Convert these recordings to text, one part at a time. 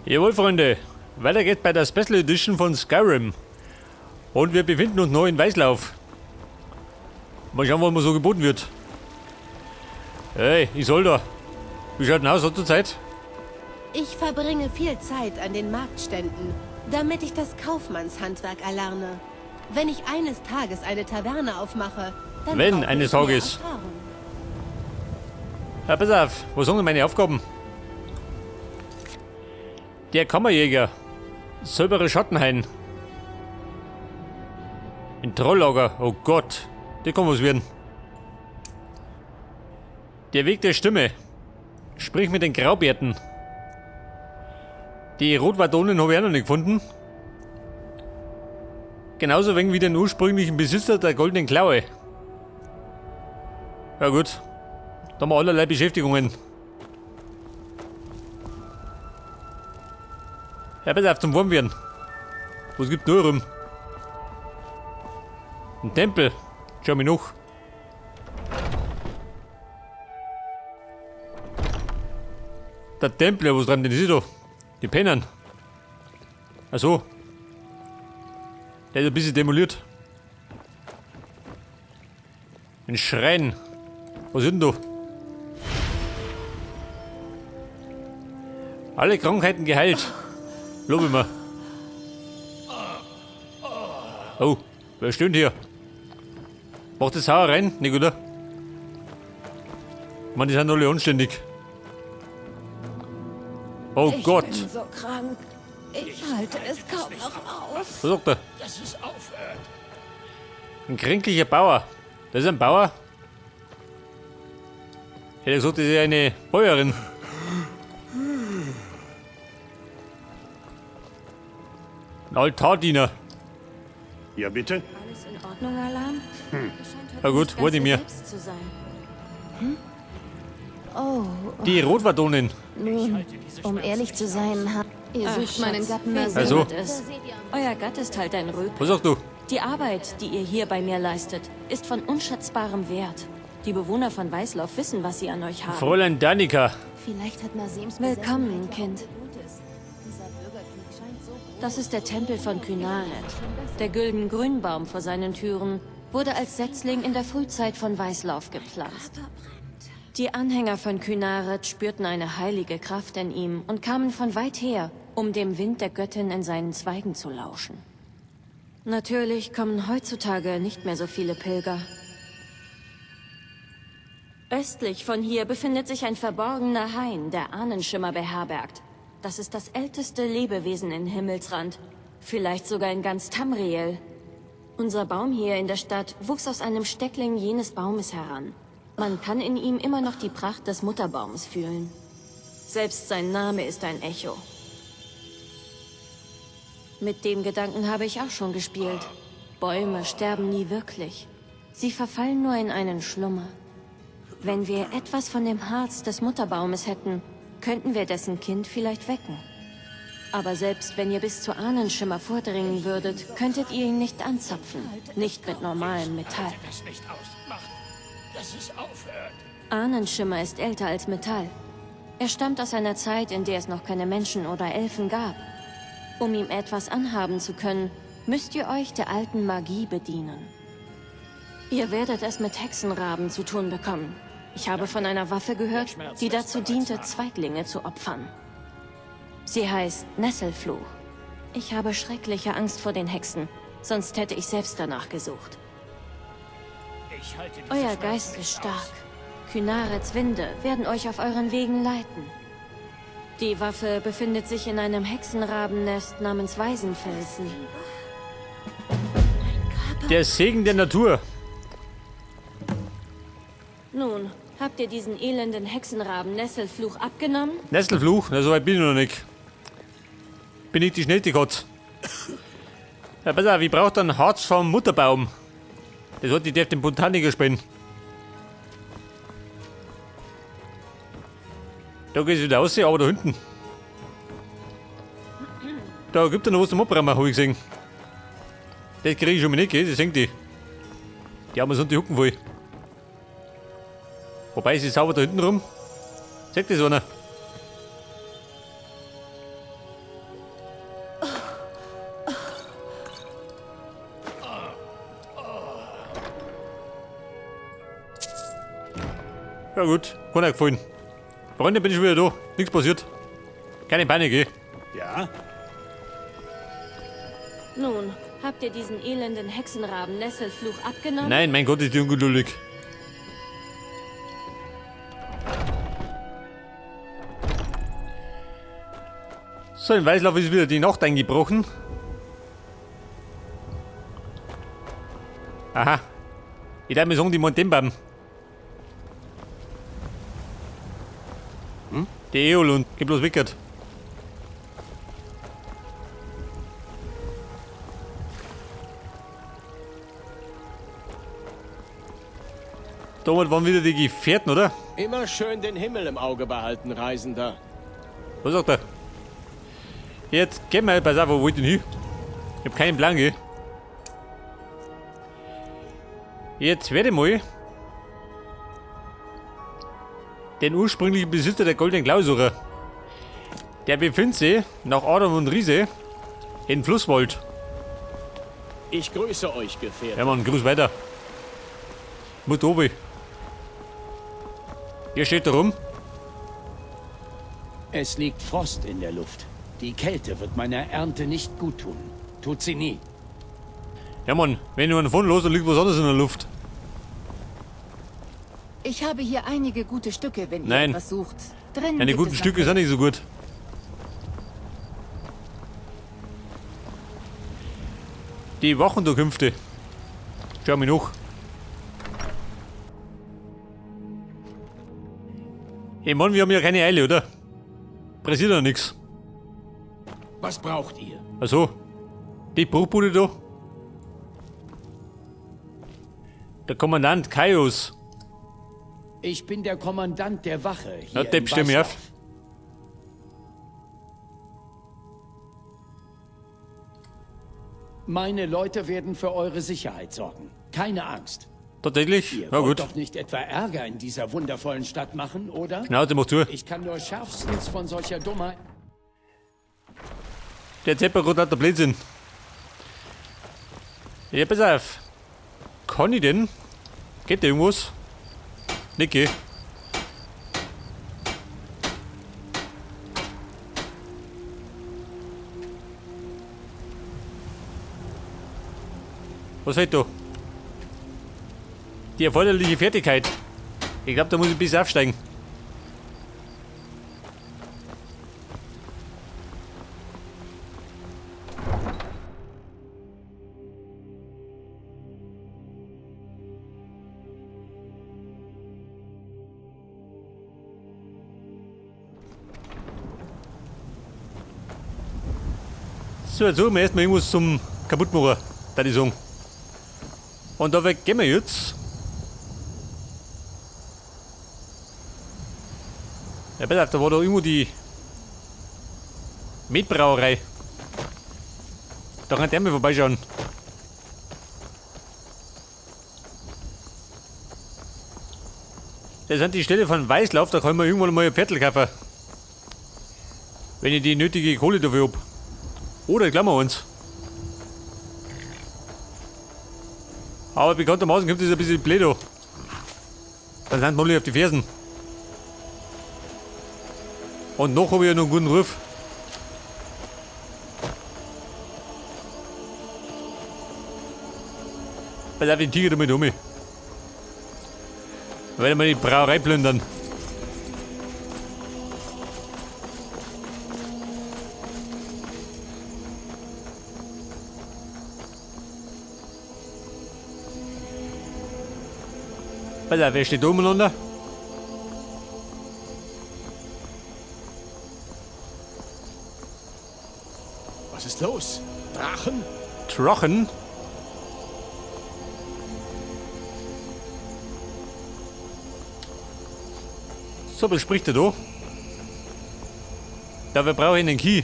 Jawohl, Freunde. Weiter geht's bei der Special Edition von Skyrim. Und wir befinden uns noch in Weißlauf. Mal schauen, was mir so geboten wird. Hey, Isolda. Wie schaut denn aus zur Zeit? Ich verbringe viel Zeit an den Marktständen, damit ich das Kaufmannshandwerk erlerne. Wenn ich eines Tages eine Taverne aufmache, dann Wenn brauche eines ich mehr Tages. Erfahrung. Ja, pass auf. Wo sind denn meine Aufgaben? Der Kammerjäger. Silbere Schattenhain. Ein Trolllager. Oh Gott. Der kann was werden. Der Weg der Stimme. Sprich mit den Graubärten. Die Rotwardonen habe ich auch noch nicht gefunden. Genauso wenig wie den ursprünglichen Besitzer der goldenen Klaue. Ja gut. Da haben wir allerlei Beschäftigungen. Ja, pass auf zum Warmwerden. Was gibt's da rum? Ein Tempel. Schau mich noch. Der Tempel, ja, was dran denn ist da? Die Pennern. Ach so. Der ist ein bisschen demoliert. Ein Schrein. Was ist denn da? Alle Krankheiten geheilt. Lobe mir. Oh, wer stöhnt hier? Macht das Sauer rein, nicht oder? Mann, die sind alle anständig. Oh Gott. Ich bin so krank. Ich halte es kaum noch aus. Was sagt er? Dass es aufhört. Ein kränklicher Bauer. Das ist ein Bauer? Ich hätte gesagt, das ist eine Bäuerin. Ein Altardiener. Ja, bitte? Alles in Ordnung, Alarm? Na gut, warte mir. Oh, Die Rotwardonen. nun, um ehrlich zu sein, ihr Ach, sucht meinen Schatz, Gatten wer also. Also? sendet es? Euer Gatt ist halt ein Röp. Was sagst du? Die Arbeit, die ihr hier bei mir leistet, ist von unschätzbarem Wert. Die Bewohner von Weißlauf wissen, was sie an euch haben. Fräulein Danica. Vielleicht hat Nasims Willkommen, Besessenheit Kind. ja Gutes. Dieser Bürgerkrieg scheint so groß. Das ist der Tempel von Kynaret. Der Gülden-Grünbaum vor seinen Türen wurde als Setzling in der Frühzeit von Weißlauf gepflanzt. Die Anhänger von Kynaret spürten eine heilige Kraft in ihm und kamen von weit her, um dem Wind der Göttin in seinen Zweigen zu lauschen. Natürlich kommen heutzutage nicht mehr so viele Pilger. Östlich von hier befindet sich ein verborgener Hain, der Ahnenschimmer beherbergt. Das ist das älteste Lebewesen in Himmelsrand. Vielleicht sogar in ganz Tamriel. Unser Baum hier in der Stadt wuchs aus einem Steckling jenes Baumes heran. Man kann in ihm immer noch die Pracht des Mutterbaums fühlen. Selbst sein Name ist ein Echo. Mit dem Gedanken habe ich auch schon gespielt. Bäume sterben nie wirklich. Sie verfallen nur in einen Schlummer. Wenn wir etwas von dem Harz des Mutterbaumes hätten, könnten wir dessen Kind vielleicht wecken. Aber selbst wenn ihr bis zu Ahnenschimmer vordringen würdet, könntet ihr ihn nicht anzapfen. Nicht mit normalem Metall. Das nicht aus. Macht, dass es aufhört. Ahnenschimmer ist älter als Metall. Er stammt aus einer Zeit, in der es noch keine Menschen oder Elfen gab. Um ihm etwas anhaben zu können, müsst ihr euch der alten Magie bedienen. Ihr werdet es mit Hexenraben zu tun bekommen. Ich habe von einer Waffe gehört, die dazu diente, Zweiglinge zu opfern. Sie heißt Nesselfluch. Ich habe schreckliche Angst vor den Hexen, sonst hätte ich selbst danach gesucht. Ich halte diese Euer Schmerzen Geist nicht ist aus. stark. Kynarets Winde werden euch auf euren Wegen leiten. Die Waffe befindet sich in einem Hexenrabennest namens Waisenfelsen. Der Segen der Natur. Nun, habt ihr diesen elenden Hexenraben Nesselfluch abgenommen? Nesselfluch? Na, so weit bin ich noch nicht. Bin ich die schnellste Gott. Ja, pass auf, ich brauche dann Harz vom Mutterbaum. Das hat ich den Botaniker spenden. Da geht es wieder aus, aber da hinten. Da gibt es noch was zum Abbrennen, habe ich gesehen. Das kriege ich schon mal nicht, gell? Das hängt die. Die haben wir so die Hucken voll. Wobei, sie sauber da hinten rum. Sagt das einer? Ja gut, kann euch gefallen. Freunde, bin ich wieder da. Nichts passiert. Keine Panik, eh? Ja? Nun, habt ihr diesen elenden Hexenraben Nesselfluch abgenommen? Nein, mein Gott, ist die ungeduldig. So, in Weißlauf ist wieder die Nacht eingebrochen. Aha. Ich darf mir sagen, die Montembaum. Die Eolund, geh bloß weg. Damals waren wieder die Gefährten, oder? Immer schön den Himmel im Auge behalten, Reisender. Was sagt er? Jetzt gehen wir, pass auf, wo wollt ihr hin? Ich hab keinen Plan, gell? Jetzt werde ich mal den ursprünglichen Besitzer der Goldenen Klaue suchen. Der befindet sich nach Adam und Riese in Flusswald. Ich grüße euch, Gefährten. Ja, Mann, grüß weiter. Muss da oben. Hier steht da rum. Es liegt Frost in der Luft. Die Kälte wird meiner Ernte nicht gut tun. Tut sie nie. Ja, Mann, wenn du einen von los, dann liegt was anderes in der Luft. Ich habe hier einige gute Stücke, wenn Nein. ihr etwas sucht. Drin Deine gibt guten es Stücke sind nicht so gut. Die Wochenunterkünfte. Schau mich noch. Ich meine, wir haben ja keine Eile, oder? Passiert ja nichts. Was braucht ihr? Also, die Bruchbude da. Der Kommandant Kaios. Ich bin der Kommandant der Wache hier Na, in Depp, steh mir auf. Weißdorf. Meine Leute werden für eure Sicherheit sorgen. Keine Angst. Tatsächlich? Ihr Na wollt gut. doch nicht etwa Ärger in dieser wundervollen Stadt machen, oder? Schnauze, mach zu. Ich kann nur schärfstens von solcher Dummheit... Der Zepperrot hat der Blödsinn. Ja, pass auf. Kann ich denn? Geht da irgendwas? Nicke. Was fehlt da? Die erforderliche Fertigkeit. Ich glaube, da muss ich bis aufsteigen. So, jetzt suchen wir erstmal irgendwas zum Kaputtmachen, würde ich sagen. Und da gehen wir jetzt. Ja, pass auf, da war da irgendwo die Metbrauerei. Da kann der mal vorbeischauen. Das sind die Ställe von Weißlauf, da kann man irgendwann mal ein Viertel kaufen. Wenn ich die nötige Kohle dafür hab. Oder ich glaube uns. Aber bekanntermaßen kommt das ein bisschen blöd an. Dann sind wir alle auf die Fersen. Und noch habe ich ja noch einen guten Ruf. Pass auf den Tiger damit um. Weil wir die Brauerei plündern. Pass auf, wer steht da umeinander? Was ist los? Drachen? Trochen? So, was spricht er da? Dafür brauche ich einen Key.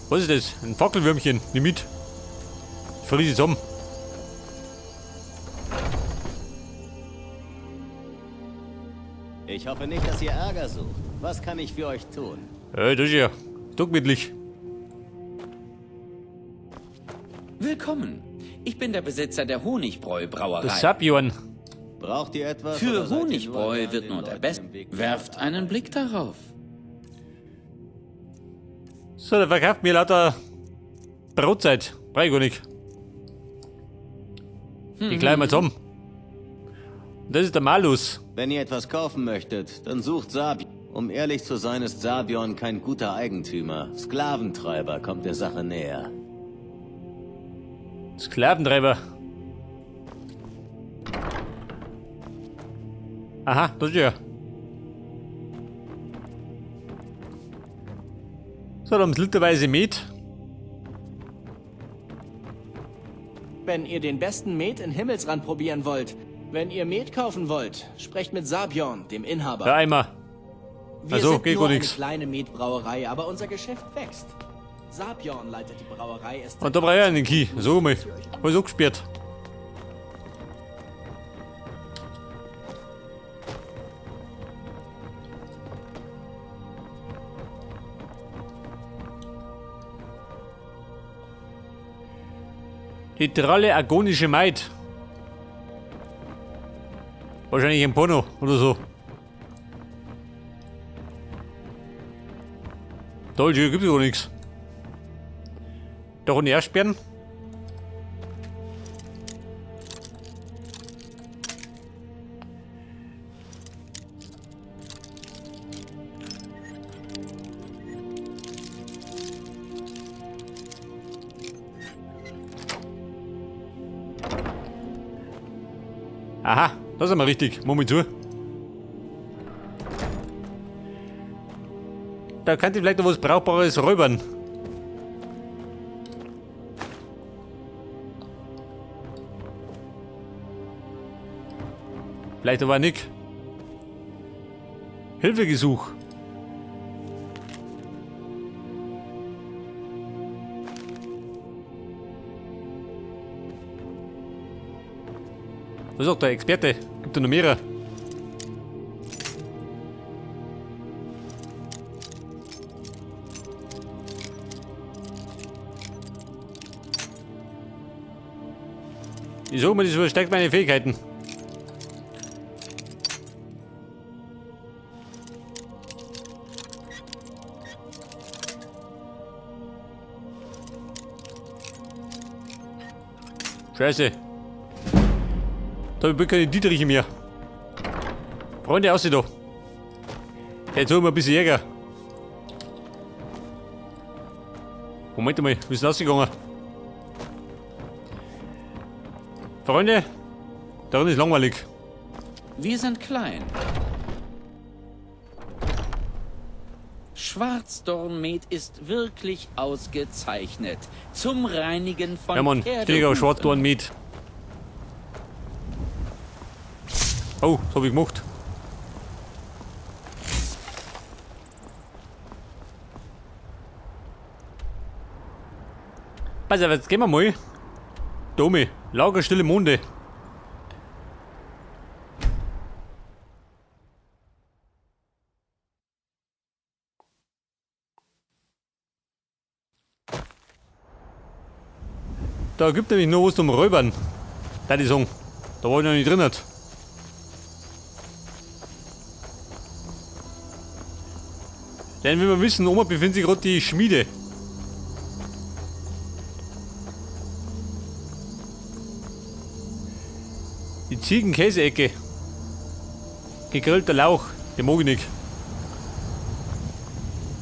Was ist das? Ein Fackelwürmchen. Nimm mit. Friss es um. Ich hoffe nicht, dass ihr Ärger sucht. Was kann ich für euch tun? Das ist ja. Duckmittlich. Willkommen. Ich bin der Besitzer der Honigbräu-Brauerei. Das Sabjorn. Braucht ihr etwas? Für oder seid ihr Honigbräu an wird den nur der Leuten Beste. im Weg? Werft einen Blick darauf. So, der verkauft mir lauter Brotzeit. Brauch ich gar nicht. Die gleich mal zusammen. Und das ist der Malus. Wenn ihr etwas kaufen möchtet, dann sucht Sabion. Um ehrlich zu sein, ist Sabion kein guter Eigentümer. Sklaventreiber kommt der Sache näher. Sklaventreiber. Aha, das ist ja. So, dann haben wir literweise Met. Wenn ihr den besten Met in Himmelsrand probieren wollt, wenn ihr Met kaufen wollt, sprecht mit Sabjorn, dem Inhaber. Der Eimer. Wir also, sind geht nur gar eine nix. kleine Metbrauerei, aber unser Geschäft wächst. Sabjorn leitet die Brauerei erst Und da brauche ich einen Key. So mal. Alles abgesperrt. Die dralle agonische Maid. Wahrscheinlich ein Porno oder so. Dolce gibt's gar nichts. Doch und erst sperren. Aha, das ist mal richtig. Moment zu. Da kann ich vielleicht noch was Brauchbares räubern. Vielleicht aber nicht. Hilfegesuch. Was sagt der Experte? Gibt da noch mehrere? Ich sag mal, das übersteigt meine Fähigkeiten. Scheiße. Da habe ich keine Dietriche mehr. Freunde, aus da. Jetzt holen wir ein bisschen Jäger. Moment mal, wie ist denn ausgegangen? Freunde, darin ist langweilig. Wir sind klein. Schwarzdornmet ist wirklich ausgezeichnet. Zum Reinigen von Ja Mann, stehe ich auf Schwarzdorn mit. Oh, das habe ich gemacht. Pass auf, jetzt gehen wir mal. Domi, lagerstille Monde. Da gibt nämlich noch was zum Räubern. Da die sagen. Da war ich noch nicht drin. Denn wenn wir wissen, oben befindet sich gerade die Schmiede. Die Ziegenkäse-Ecke. Gegrillter Lauch. Den mag ich nicht.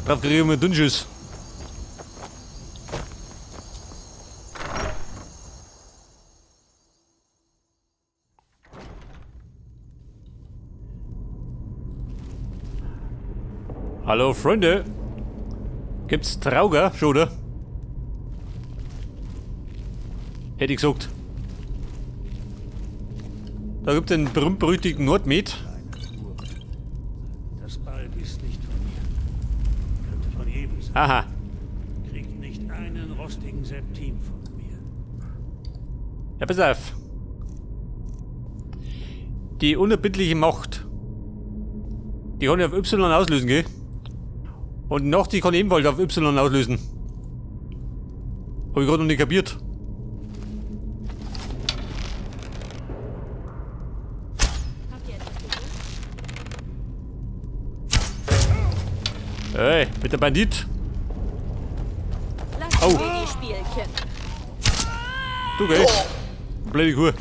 Drauf kriege ich immer einen Dünnschuss. Hallo Freunde. Gibt's Trauger schon, oder? Hätte ich gesagt. Da gibt's den berühmt-berüchtigten Nordmet. Das Balg ist nicht von mir. Könnte von jedem sein. Aha. Kriegt nicht einen rostigen Septim von mir. Ja, pass auf. Die unerbittliche Macht. Die kann ich auf Y auslösen, gell? Und noch die kann ebenfalls auf Y auslösen. Hab ich gerade noch nicht kapiert. Hey, mit der Bandit. Lass Au. die Spielchen. Du geh. Blöde Kuh.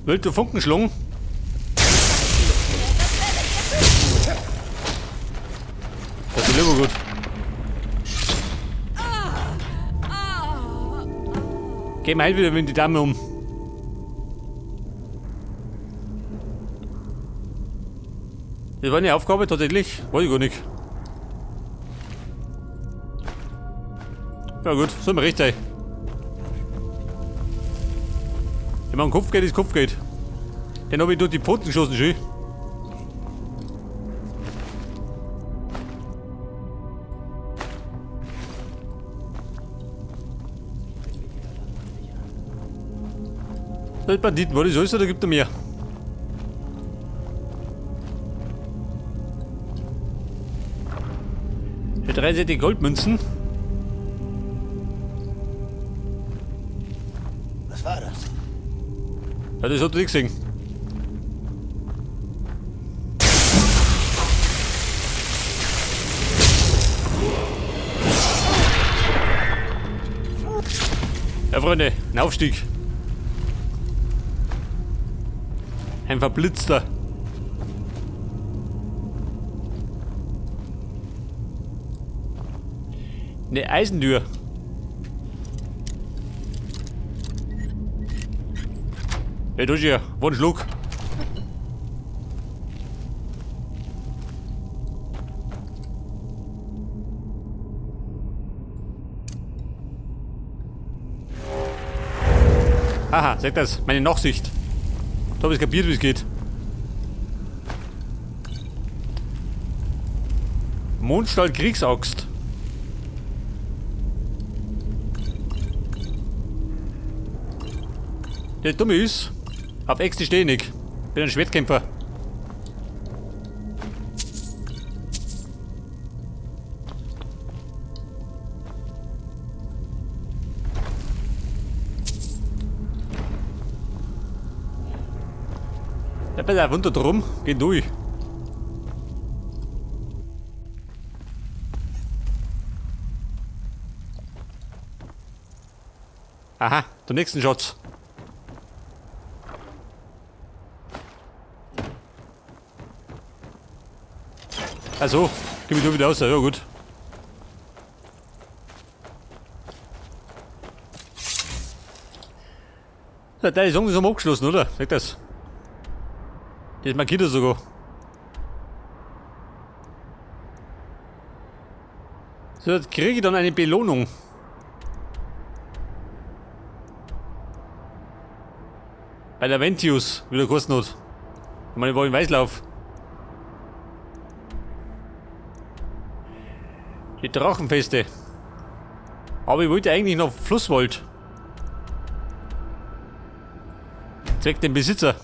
Willst du Funken schlungen? Das ist immer gut. Geh mal wieder mit die Dame um. Das war eine Aufgabe tatsächlich. Wollte ich gar nicht. Ja gut, soll mir recht sein. Wenn man Kopf geht, ist Kopf geht. Den habe ich durch die Pfoten geschossen, schön. Das ist Banditen, war das alles oder gibt er mehr? Für 3 Goldmünzen. Was war das? Ja, das hat er nicht gesehen. Ja, Freunde, ein Aufstieg. Ein Verblitzter. Eine Eisentür. Hey, du hier, wo ein Schluck. Haha, sag das, meine Nachsicht. Da hab ich kapiert, wie es geht. Mondstahl Kriegsaxt. Der Dumme ist, auf Äxte stehe ich nicht. Bin ein Schwertkämpfer. Ja, pass auf, runter drum, geh durch. Aha, der nächsten Schatz. Also, geh mich da wieder raus, ja gut. Ja, deine Songs haben wir abgeschlossen, oder? Sag das. Das markiert er sogar. So, jetzt kriege ich dann eine Belohnung. Bei der Ventius, wie der kosten hat. Ich meine, ich war im Weißlauf. Die Drachenfeste. Aber ich wollte eigentlich noch Flusswald. Zweck den Besitzer.